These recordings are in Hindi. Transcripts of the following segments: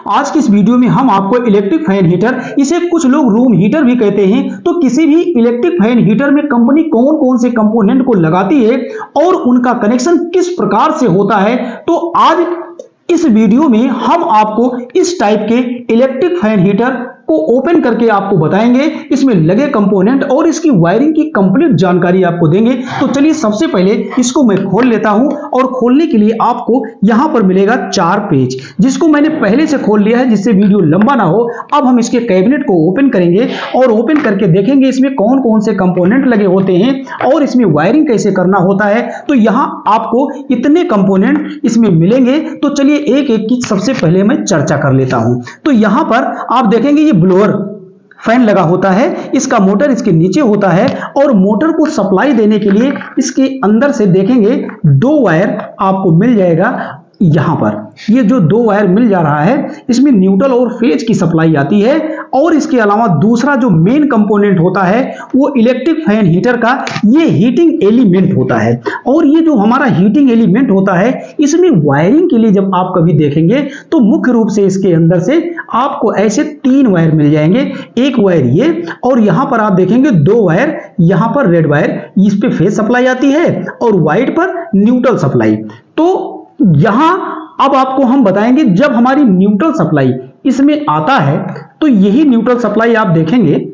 आज की इस वीडियो में हम आपको इलेक्ट्रिक फैन हीटर, इसे कुछ लोग रूम हीटर भी कहते हैं, तो किसी भी इलेक्ट्रिक फैन हीटर में कंपनी कौन कौन से कंपोनेंट को लगाती है और उनका कनेक्शन किस प्रकार से होता है, तो आज इस वीडियो में हम आपको इस टाइप के इलेक्ट्रिक फैन हीटर को ओपन करके आपको बताएंगे, इसमें लगे कंपोनेंट और इसकी वायरिंग की कंप्लीट जानकारी आपको देंगे। तो चलिए सबसे पहले इसको मैं खोल लेता हूं और खोलने के लिए आपको यहां पर मिलेगा 4 पेज, जिसको मैंने पहले से खोल लिया है जिससे वीडियो लंबा ना हो। अब हम इसके कैबिनेट को ओपन करेंगे और ओपन करके देखेंगे इसमें कौन कौन से कंपोनेंट लगे होते हैं और इसमें वायरिंग कैसे करना होता है। तो यहां आपको इतने कंपोनेंट इसमें मिलेंगे, तो चलिए एक एक की सबसे पहले मैं चर्चा कर लेता हूं। तो यहां पर आप देखेंगे ये ब्लोअर फैन लगा होता है, इसका मोटर इसके नीचे होता है और मोटर को सप्लाई देने के लिए इसके अंदर से देखेंगे 2 वायर आपको मिल जाएगा। यहां पर ये जो 2 वायर मिल जा रहा है, इसमें न्यूट्रल और फेज की सप्लाई आती है। और इसके अलावा दूसरा जो मेन कंपोनेंट होता है वो इलेक्ट्रिक फैन हीटर का ये हीटिंग एलिमेंट होता है। और ये जो हमारा हीटिंग एलिमेंट होता है, इसमें वायरिंग के लिए जब आप कभी देखेंगे तो मुख्य रूप से इसके अंदर से आपको ऐसे 3 वायर मिल जाएंगे। एक वायर ये, और यहां पर आप देखेंगे 2 वायर, यहां पर रेड वायर, इस पे फेज सप्लाई आती है और व्हाइट पर न्यूट्रल सप्लाई। तो यहां अब आपको हम बताएंगे जब हमारी न्यूट्रल सप्लाई इसमें आता है, तो यही न्यूट्रल सप्लाई आप देखेंगे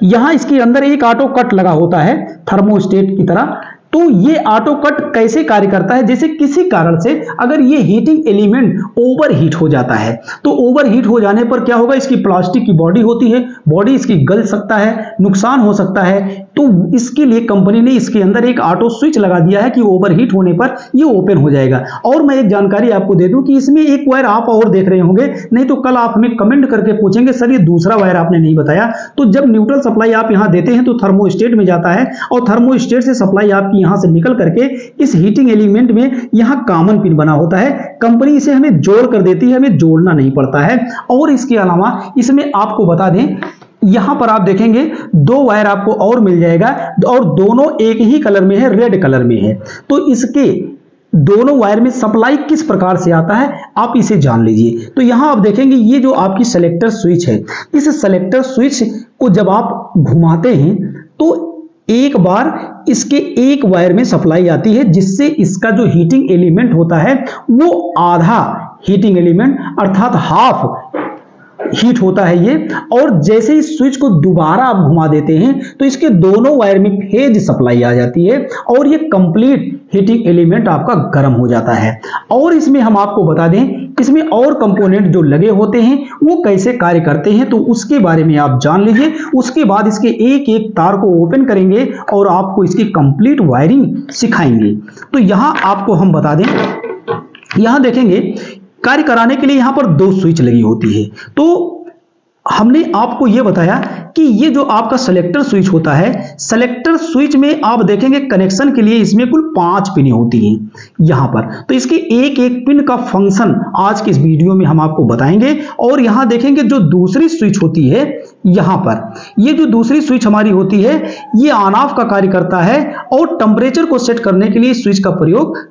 यहां इसके अंदर एक ऑटो कट लगा होता है थर्मोस्टेट की तरह। तो ये ऑटो कट कैसे कार्य करता है, जैसे किसी कारण से अगर ये हीटिंग एलिमेंट ओवर हीट हो जाता है, तो ओवर हीट हो जाने पर क्या होगा, इसकी प्लास्टिक की बॉडी होती है, बॉडी इसकी गल सकता है, नुकसान हो सकता है। तो इसके लिए कंपनी ने इसके अंदर एक ऑटो स्विच लगा दिया है कि ओवर हीट होने पर ये ओपन हो जाएगा। और मैं एक जानकारी आपको दे दूं कि इसमें एक वायर आप और देख रहे होंगे, नहीं तो कल आप हमें कमेंट करके पूछेंगे सर ये दूसरा वायर आपने नहीं बताया। तो जब न्यूट्रल सप्लाई आप यहां देते हैं तो थर्मोस्टेट में जाता है और थर्मोस्टेट से सप्लाई आपकी यहां से निकल करके इस हीटिंग एलिमेंट में यहां कॉमन पिन बना होता है। कंपनी इसे हमें जोड़ कर देती है, हमें जोड़ना नहीं पड़ता है। और इसके अलावा इसमें आपको बता दें, यहां पर आप देखेंगे 2 वायर आपको और मिल जाएगा और दोनों एक ही कलर में है, रेड कलर में है। तो इसके दोनों वायर में सप्लाई किस प्रकार से आता है आप इसे जान लीजिए। तो यहां आप देखेंगे ये जो आपकी सेलेक्टर स्विच है, इस सेलेक्टर स्विच को जब आप घुमाते हैं तो एक बार इसके एक वायर में सप्लाई आती है, जिससे इसका जो हीटिंग एलिमेंट होता है वो आधा हीटिंग एलिमेंट अर्थात हाफ हीट होता है ये। और जैसे इस स्विच को दोबारा आप घुमा देते हैं तो इसके दोनों वायर में फेज सप्लाई आ जाती है और ये कंप्लीट हीटिंग एलिमेंट आपका गर्म हो जाता है। और इसमें हम आपको बता दें, इसमें और कंपोनेंट जो लगे होते हैं वो कैसे कार्य करते हैं, तो उसके बारे में आप जान लीजिए। उसके बाद इसके एक एक तार को ओपन करेंगे और आपको इसकी कंप्लीट वायरिंग सिखाएंगे। तो यहां आपको हम बता दें, यहां देखेंगे कार्य कराने के लिए यहां पर 2 स्विच लगी होती है। तो हमने आपको यह बताया कि ये जो आपका सेलेक्टर स्विच होता है, सेलेक्टर स्विच में आप देखेंगे कनेक्शन के लिए इसमें कुल 5 पिन होती हैं यहां पर। तो इसके एक एक पिन का फंक्शन आज के इस वीडियो में हम आपको बताएंगे। और यहां देखेंगे जो दूसरी स्विच होती है, यहां पर ये जो दूसरी स्विच हमारी होती है ये ऑन ऑफ का कार्य करता है और टेंपरेचर को सेट करने के लिए स्विच का प्रयोग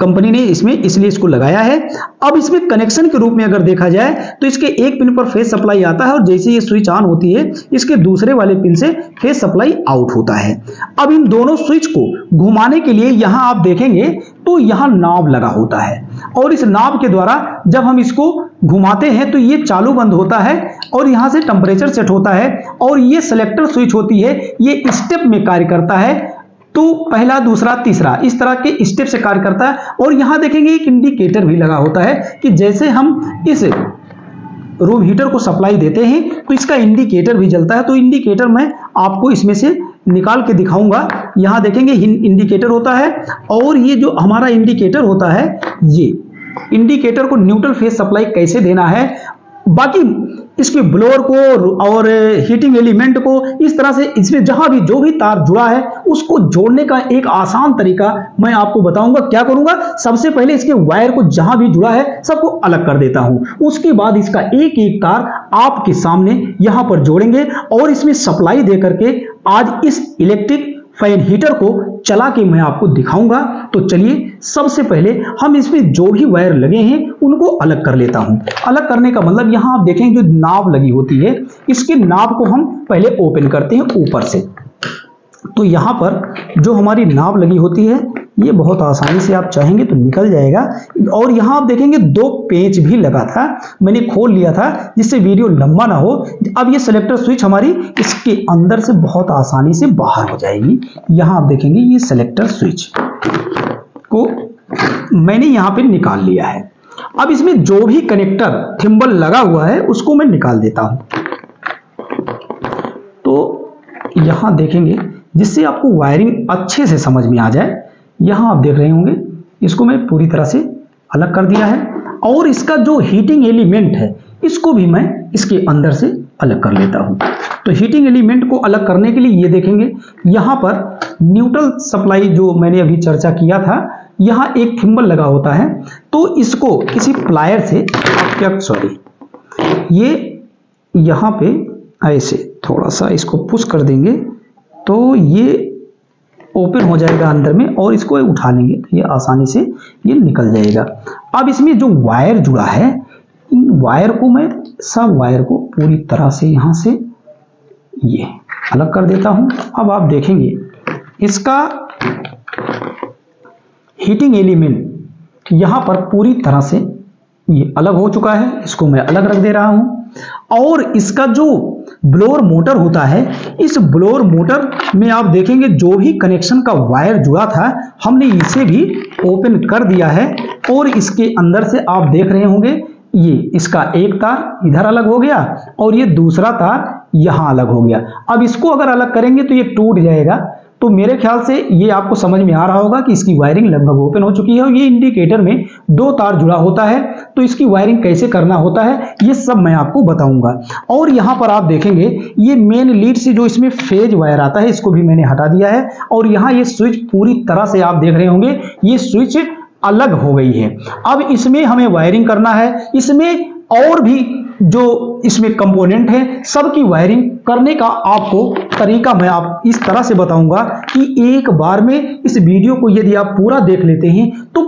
कंपनी ने इसमें इसलिए इसको लगाया है। अब इसमें कनेक्शन के रूप में अगर देखा जाए तो इसके एक पिन पर फेज सप्लाई आता है और जैसे ये स्विच ऑन होती है इसके दूसरे वाले पिन से फेज सप्लाई आउट होता है। अब इन दोनों स्विच को घुमाने के लिए यहां आप देखेंगे तो यहां नॉब लगा होता है और इस नॉब के द्वारा जब हम इसको घुमाते हैं तो ये चालू बंद होता है और यहां से टेंपरेचर सेट होता है। और ये सेलेक्टर स्विच होती है, ये स्टेप में कार्य करता है। तो पहला, दूसरा, तीसरा इस तरह के स्टेप से कार्य करता है। और यहां देखेंगे एक इंडिकेटर भी लगा होता है कि जैसे हम इस रूम हीटर को सप्लाई देते हैं तो इसका इंडिकेटर भी जलता है। तो इंडिकेटर मैं आपको इसमें से निकाल के दिखाऊंगा। यहां देखेंगे इंडिकेटर होता है और ये जो हमारा इंडिकेटर होता है, ये इंडिकेटर को न्यूट्रल फेज सप्लाई कैसे देना है, बाकी इसके ब्लोअर को और हीटिंग एलिमेंट को इस तरह से इसमें जहां भी जो भी तार जुड़ा है उसको जोड़ने का एक आसान तरीका मैं आपको बताऊंगा। क्या करूंगा, सबसे पहले इसके वायर को जहां भी जुड़ा है सबको अलग कर देता हूं, उसके बाद इसका एक एक तार आपके सामने यहां पर जोड़ेंगे और इसमें सप्लाई दे करके आज इस इलेक्ट्रिक फैन हीटर को चला के मैं आपको दिखाऊंगा। तो चलिए सबसे पहले हम इसमें जो भी वायर लगे हैं उनको अलग कर लेता हूं। अलग करने का मतलब यहां आप देखें जो नाब लगी होती है, इसके नाब को हम पहले ओपन करते हैं ऊपर से। तो यहां पर जो हमारी नाब लगी होती है ये बहुत आसानी से आप चाहेंगे तो निकल जाएगा। और यहां आप देखेंगे 2 पेंच भी लगा था, मैंने खोल लिया था जिससे वीडियो लंबा ना हो। अब ये सेलेक्टर स्विच हमारी इसके अंदर से बहुत आसानी से बाहर हो जाएगी। यहां आप देखेंगे ये सेलेक्टर स्विच को मैंने यहां पे निकाल लिया है। अब इसमें जो भी कनेक्टर थिम्बल लगा हुआ है उसको मैं निकाल देता हूं। तो यहां देखेंगे जिससे आपको वायरिंग अच्छे से समझ में आ जाए, यहां आप देख रहे होंगे इसको मैं पूरी तरह से अलग कर दिया है। और इसका जो हीटिंग एलिमेंट है इसको भी मैं इसके अंदर से अलग कर लेता हूं। तो हीटिंग एलिमेंट को अलग करने के लिए ये देखेंगे यहां पर न्यूट्रल सप्लाई जो मैंने अभी चर्चा किया था, यहां एक थिम्बल लगा होता है। तो इसको किसी प्लायर से ये यहां पे ऐसे थोड़ा सा इसको पुश कर देंगे तो ये ओपन हो जाएगा अंदर में, और इसको उठा लेंगे तो ये आसानी से ये निकल जाएगा। अब इसमें जो वायर जुड़ा है, इन वायर को मैं सब वायर को पूरी तरह से यहां से ये अलग कर देता हूं। अब आप देखेंगे इसका हीटिंग एलिमेंट यहां पर पूरी तरह से ये अलग हो चुका है, इसको मैं अलग रख दे रहा हूं। और इसका जो ब्लोअर मोटर होता है, इस ब्लोअर मोटर में आप देखेंगे जो भी कनेक्शन का वायर जुड़ा था हमने इसे भी ओपन कर दिया है। और इसके अंदर से आप देख रहे होंगे ये इसका एक तार इधर अलग हो गया और ये दूसरा तार यहां अलग हो गया। अब इसको अगर अलग करेंगे तो ये टूट जाएगा। तो मेरे ख्याल से ये आपको समझ में आ रहा होगा कि इसकी वायरिंग लगभग ओपन हो चुकी है। और ये इंडिकेटर में 2 तार जुड़ा होता है, तो इसकी वायरिंग कैसे करना होता है ये सब मैं आपको बताऊंगा। और यहाँ पर आप देखेंगे ये मेन लीड से जो इसमें फेज वायर आता है इसको भी मैंने हटा दिया है। और यहाँ ये स्विच पूरी तरह से आप देख रहे होंगे ये स्विच अलग हो गई है। अब इसमें हमें वायरिंग करना है। इसमें और भी जो इसमें कंपोनेंट है सबकी वायरिंग करने का आपको तरीका मैं आप इस तरह से बताऊंगा कि एक बार में इस वीडियो को यदि आप पूरा देख लेते हैं तो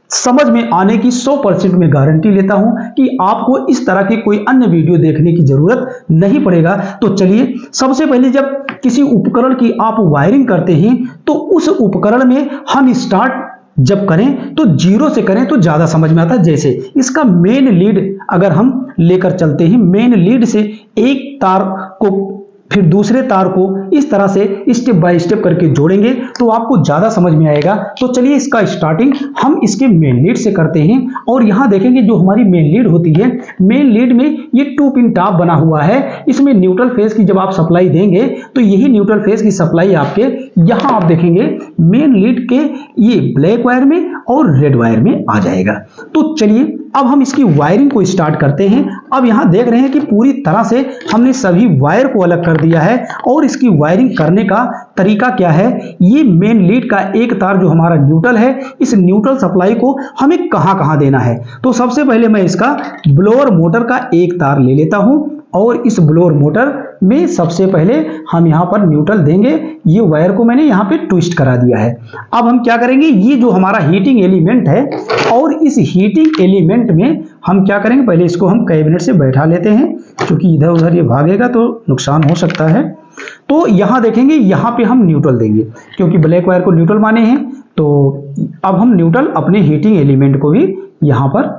समझ में आने की 100% में गारंटी लेता हूं कि आपको इस तरह की कोई अन्य वीडियो देखने की जरूरत नहीं पड़ेगा। तो चलिए सबसे पहले जब किसी उपकरण की आप वायरिंग करते हैं तो उस उपकरण में हम स्टार्ट जब करें तो 0 से करें तो ज्यादा समझ में आता है। जैसे इसका मेन लीड अगर हम लेकर चलते हैं, मेन लीड से एक तार को फिर दूसरे तार को इस तरह से स्टेप बाय स्टेप करके जोड़ेंगे तो आपको ज्यादा समझ में आएगा। तो चलिए इसका स्टार्टिंग हम इसके मेन लीड से करते हैं। और यहां देखेंगे जो हमारी मेन लीड होती है, मेन लीड में ये 2 पिन टॉप बना हुआ है। इसमें न्यूट्रल फेज की जब आप सप्लाई देंगे तो यही न्यूट्रल फेज की सप्लाई आपके यहां आप देखेंगे मेन लीड के ये ब्लैक वायर में और रेड वायर में आ जाएगा। तो चलिए अब हम इसकी वायरिंग को स्टार्ट करते हैं। अब यहां देख रहे हैं कि पूरी तरह से हमने सभी वायर को अलग कर दिया है। और इसकी वायरिंग करने का तरीका क्या है, ये मेन लीड का एक तार जो हमारा न्यूट्रल है, इस न्यूट्रल सप्लाई को हमें कहां कहां देना है। तो सबसे पहले मैं इसका ब्लोअर मोटर का एक तार ले लेता हूं और इस ब्लोअर मोटर में सबसे पहले हम यहां पर न्यूट्रल देंगे। ये वायर को मैंने यहां पे ट्विस्ट करा दिया है। अब हम क्या करेंगे, ये जो हमारा हीटिंग एलिमेंट है और इस हीटिंग एलिमेंट में हम क्या करेंगे, पहले इसको हम कैबिनेट से बैठा लेते हैं क्योंकि इधर उधर ये भागेगा तो नुकसान हो सकता है। तो यहां देखेंगे यहां पे हम न्यूट्रल देंगे क्योंकि ब्लैक वायर को न्यूट्रल माने हैं। तो अब हम न्यूट्रल अपने हीटिंग एलिमेंट को भी यहां पर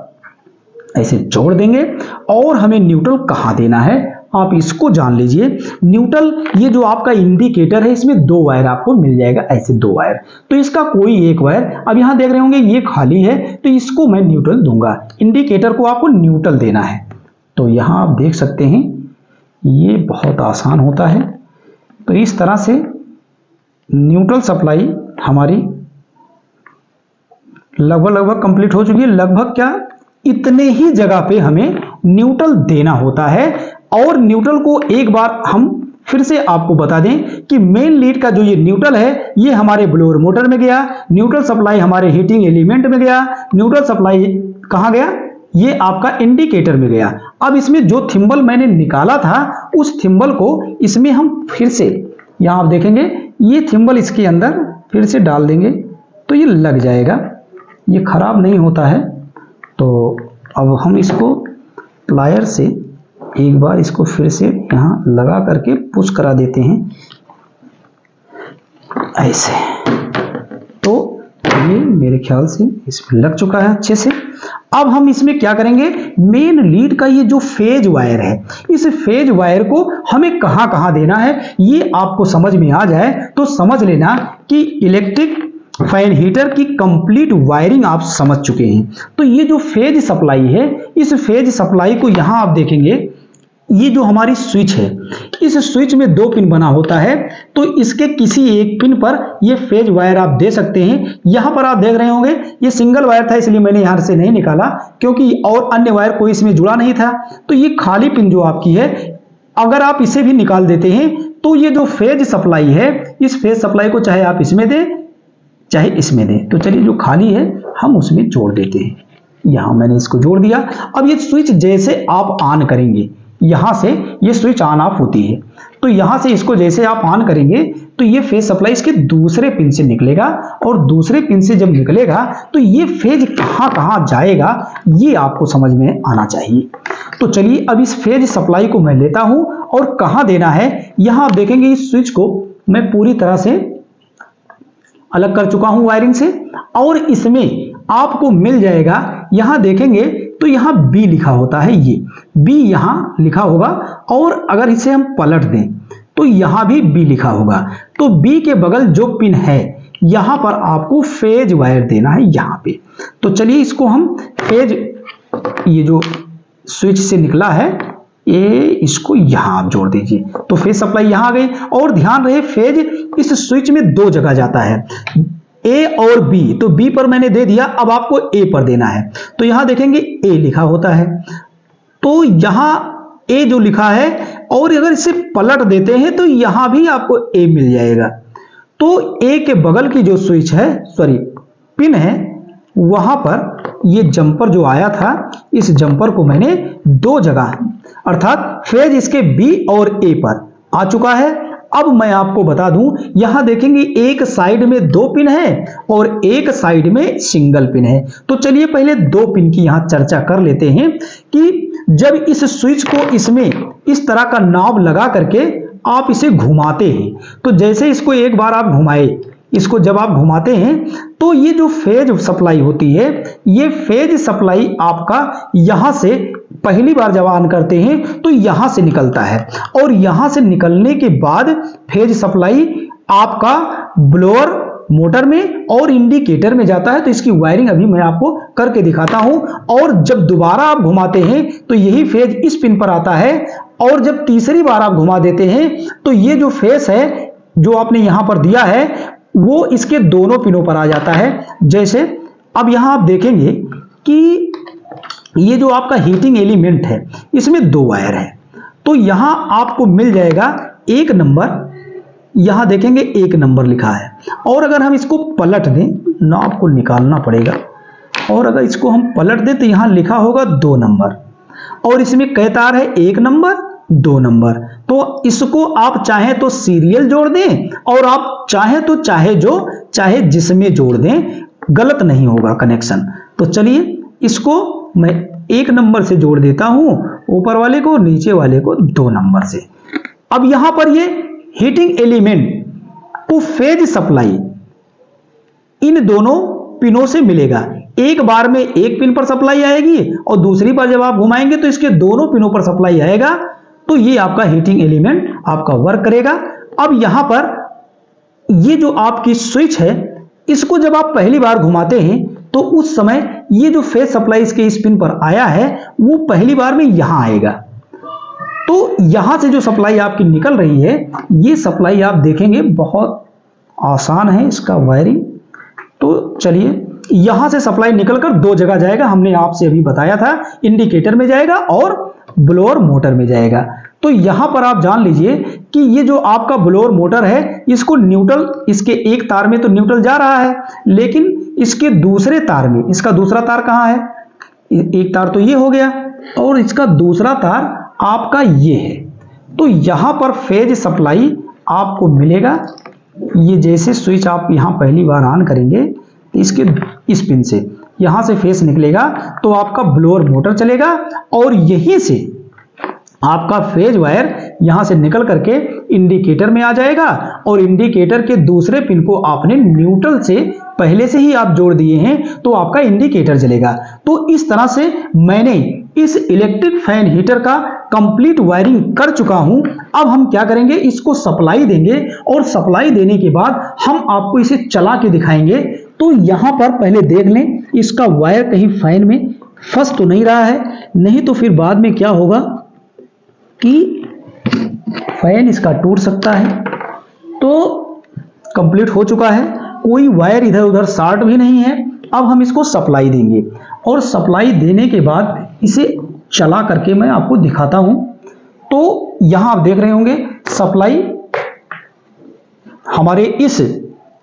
ऐसे जोड़ देंगे। और हमें न्यूट्रल कहां देना है आप इसको जान लीजिए। न्यूट्रल ये जो आपका इंडिकेटर है इसमें 2 वायर आपको मिल जाएगा, ऐसे 2 वायर। तो इसका कोई एक वायर, अब यहां देख रहे होंगे ये खाली है तो इसको मैं न्यूट्रल दूंगा। इंडिकेटर को आपको न्यूट्रल देना है। तो यहां आप देख सकते हैं ये बहुत आसान होता है। तो इस तरह से न्यूट्रल सप्लाई हमारी लगभग कंप्लीट हो चुकी है। लगभग क्या, इतने ही जगह पे हमें न्यूट्रल देना होता है। और न्यूट्रल को एक बार हम फिर से आपको बता दें कि मेन लीड का जो ये न्यूट्रल है ये हमारे ब्लोअर मोटर में गया, न्यूट्रल सप्लाई हमारे हीटिंग एलिमेंट में गया, न्यूट्रल सप्लाई कहां गया, ये आपका इंडिकेटर में गया। अब इसमें जो थिम्बल मैंने निकाला था उस थिम्बल को इसमें हम फिर से यहां आप देखेंगे ये थिम्बल इसके अंदर फिर से डाल देंगे तो ये लग जाएगा, ये खराब नहीं होता है। तो अब हम इसको प्लायर से एक बार इसको फिर से यहाँ लगा करके पुश करा देते हैं ऐसे। तो ये मेरे ख्याल से इसमें लग चुका है अच्छे से। अब हम इसमें क्या करेंगे, मेन लीड का ये जो फेज वायर है, इस फेज वायर को हमें कहां कहां देना है ये आपको समझ में आ जाए तो समझ लेना कि इलेक्ट्रिक फैन हीटर की कंप्लीट वायरिंग आप समझ चुके हैं। तो ये जो फेज सप्लाई है, इस फेज सप्लाई को यहां आप देखेंगे, ये जो हमारी स्विच है, इस स्विच में 2 पिन बना होता है। तो इसके किसी एक पिन पर ये फेज वायर आप दे सकते हैं। यहां पर आप देख रहे होंगे ये सिंगल वायर था, इसलिए मैंने यहां से नहीं निकाला क्योंकि और अन्य वायर कोई इसमें जुड़ा नहीं था। तो ये खाली पिन जो आपकी है, अगर आप इसे भी निकाल देते हैं तो ये जो फेज सप्लाई है, इस फेज सप्लाई को चाहे आप इसमें दें चाहे इसमें दें। तो चलिए जो खाली है हम उसमें जोड़ देते हैं। यहां मैंने इसको जोड़ दिया। अब ये स्विच जैसे आप ऑन करेंगे, यहां से ये स्विच ऑन ऑफ होती है, तो यहां से इसको जैसे आप ऑन करेंगे तो ये फेज सप्लाई इसके दूसरे पिन से निकलेगा, और दूसरे पिन से जब निकलेगा तो ये फेज कहां कहां जाएगा ये आपको समझ में आना चाहिए। तो चलिए अब इस फेज सप्लाई को मैं लेता हूं और कहां देना है, यहां आप देखेंगे इस स्विच को मैं पूरी तरह से अलग कर चुका हूं वायरिंग से, और इसमें आपको मिल जाएगा, यहां देखेंगे तो यहां बी लिखा होता है, ये बी यहां लिखा होगा, और अगर इसे हम पलट दें तो यहां भी बी लिखा होगा। तो बी के बगल जो पिन है यहां पर आपको फेज वायर देना है यहां पे। तो चलिए इसको हम फेज, ये जो स्विच से निकला है ये, इसको यहां आप जोड़ दीजिए। तो फेज सप्लाई यहां आ गई, और ध्यान रहे फेज इस स्विच में 2 जगह जाता है, ए और बी। तो बी पर मैंने दे दिया, अब आपको ए पर देना है। तो यहां देखेंगे ए लिखा होता है, तो यहां ए जो लिखा है, और अगर इसे पलट देते हैं तो यहां भी आपको ए मिल जाएगा। तो ए के बगल की जो स्विच है, सॉरी पिन है, वहां पर ये जंपर जो आया था, इस जंपर को मैंने 2 जगह अर्थात फेज इसके बी और ए पर आ चुका है। अब मैं आपको बता दूं, यहां देखेंगे एक साइड में 2 पिन है और एक साइड में सिंगल पिन है। तो चलिए पहले 2 पिन की यहां चर्चा कर लेते हैं कि जब इस स्विच को इसमें इस तरह का नॉब लगा करके आप इसे घुमाते हैं, तो जैसे इसको एक बार आप घुमाए, इसको जब आप घुमाते हैं तो ये जो फेज सप्लाई होती है, ये फेज सप्लाई आपका यहां से पहली बार जब ऑन करते हैं तो यहां से निकलता है, और यहां से निकलने के बाद फेज सप्लाई आपका ब्लोअर मोटर में और इंडिकेटर में जाता है। तो इसकी वायरिंग अभी मैं आपको करके दिखाता हूं। और जब दोबारा आप घुमाते हैं तो यही फेज इस पिन पर आता है, और जब तीसरी बार आप घुमा देते हैं तो ये जो फेस है जो आपने यहां पर दिया है वो इसके दोनों पिनों पर आ जाता है। जैसे अब यहां आप देखेंगे कि ये जो आपका हीटिंग एलिमेंट है, इसमें 2 वायर है, तो यहां आपको मिल जाएगा 1 नंबर, यहां देखेंगे 1 नंबर लिखा है, और अगर हम इसको पलट दें ना, आपको निकालना पड़ेगा, और अगर इसको हम पलट दें तो यहां लिखा होगा 2 नंबर, और इसमें कै तार है, 1 नंबर 2 नंबर। तो इसको आप चाहे तो सीरियल जोड़ दें, और आप चाहे तो चाहे जिसमें जोड़ दें, गलत नहीं होगा कनेक्शन। तो चलिए इसको मैं 1 नंबर से जोड़ देता हूं, ऊपर वाले को, नीचे वाले को 2 नंबर से। अब यहां पर ये हीटिंग एलिमेंट को फेज सप्लाई इन दोनों पिनों से मिलेगा। एक बार में एक पिन पर सप्लाई आएगी, और दूसरी बार जब आप घुमाएंगे तो इसके दोनों पिनों पर सप्लाई आएगा। तो ये आपका हीटिंग एलिमेंट आपका वर्क करेगा। अब यहां पर ये जो आपकी स्विच है, इसको जब आप पहली बार घुमाते हैं तो उस समय ये जो फेज सप्लाई इसके इस पिन पर आया है वो पहली बार में यहां आएगा। तो यहां से जो सप्लाई आपकी निकल रही है, ये सप्लाई आप देखेंगे बहुत आसान है इसका वायरिंग। तो चलिए यहां से सप्लाई निकलकर 2 जगह जाएगा, हमने आपसे अभी बताया था, इंडिकेटर में जाएगा और ब्लोअर मोटर में जाएगा। तो यहां पर आप जान लीजिए कि ये जो आपका ब्लोअर मोटर है, इसको न्यूट्रल, इसके एक तार में तो न्यूट्रल जा रहा है, लेकिन इसके दूसरे तार में, इसका दूसरा तार कहां है, एक तार तो ये हो गया, और इसका दूसरा तार आपका ये है। तो यहां पर फेज सप्लाई आपको मिलेगा ये जैसे स्विच आप यहाँ पहली बार ऑन करेंगे तो इसके इस पिन से यहाँ से फेस निकलेगा तो आपका ब्लोअर मोटर चलेगा और यहीं से आपका फेज वायर यहां से निकल करके इंडिकेटर में आ जाएगा और इंडिकेटर के दूसरे पिन को आपने न्यूट्रल से पहले से ही आप जोड़ दिए हैं तो आपका इंडिकेटर जलेगा। तो इस तरह से मैंने इस इलेक्ट्रिक फैन हीटर का कंप्लीट वायरिंग कर चुका हूं। अब हम क्या करेंगे, इसको सप्लाई देंगे और सप्लाई देने के बाद हम आपको इसे चला के दिखाएंगे। तो यहां पर पहले देख लें इसका वायर कहीं फैन में फंस तो नहीं रहा है, नहीं तो फिर बाद में क्या होगा कि फैन इसका टूट सकता है। तो कंप्लीट हो चुका है, कोई वायर इधर उधर शॉर्ट भी नहीं है। अब हम इसको सप्लाई देंगे और सप्लाई देने के बाद इसे चला करके मैं आपको दिखाता हूं। तो यहां आप देख रहे होंगे सप्लाई हमारे इस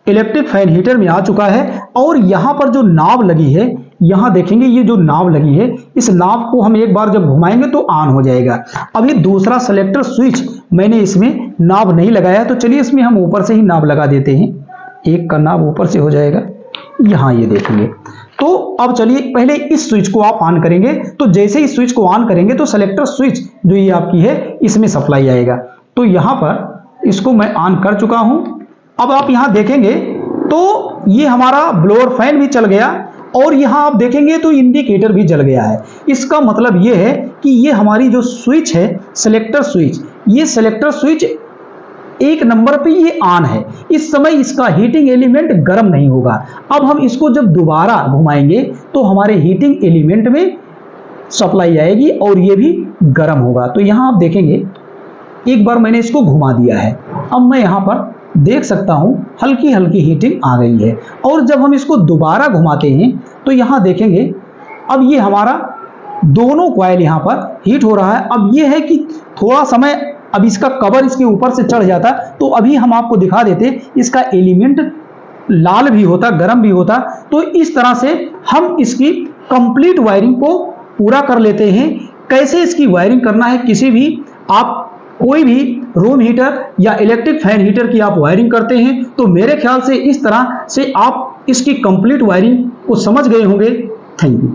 इलेक्ट्रिक फैन हीटर में आ चुका है और यहां पर जो नाब लगी है, यहां देखेंगे ये जो नाब लगी है, इस नाब को हम एक बार जब घुमाएंगे तो ऑन हो जाएगा। अब ये दूसरा सेलेक्टर स्विच मैंने इसमें नाब नहीं लगाया, तो चलिए इसमें हम ऊपर से ही नाब लगा देते हैं। एक का नाब ऊपर से हो जाएगा, यहां ये देखेंगे। तो अब चलिए पहले इस स्विच को आप ऑन करेंगे, तो जैसे ही स्विच को ऑन करेंगे तो सेलेक्टर स्विच जो ये आपकी है इसमें सप्लाई आएगा। तो यहां पर इसको मैं ऑन कर चुका हूं। अब आप यहां देखेंगे तो ये हमारा ब्लोअर फैन भी चल गया और यहां आप देखेंगे तो इंडिकेटर भी जल गया है। इसका मतलब ये है कि ये हमारी जो स्विच है सेलेक्टर स्विच, ये सेलेक्टर स्विच एक नंबर पे ये ऑन है। इस समय इसका हीटिंग एलिमेंट गर्म नहीं होगा। अब हम इसको जब दोबारा घुमाएंगे तो हमारे हीटिंग एलिमेंट में सप्लाई आएगी और ये भी गर्म होगा। तो यहां आप देखेंगे एक बार मैंने इसको घुमा दिया है, अब मैं यहां पर देख सकता हूं हल्की हल्की हीटिंग आ गई है। और जब हम इसको दोबारा घुमाते हैं तो यहां देखेंगे अब ये हमारा दोनों कॉइल यहां पर हीट हो रहा है। अब ये है कि थोड़ा समय अब इसका कवर इसके ऊपर से चढ़ जाता तो अभी हम आपको दिखा देते इसका एलिमेंट लाल भी होता, गर्म भी होता। तो इस तरह से हम इसकी कंप्लीट वायरिंग को पूरा कर लेते हैं। कैसे इसकी वायरिंग करना है, किसी भी आप कोई भी रूम हीटर या इलेक्ट्रिक फैन हीटर की आप वायरिंग करते हैं तो मेरे ख्याल से इस तरह से आप इसकी कंप्लीट वायरिंग को समझ गए होंगे। Thank you.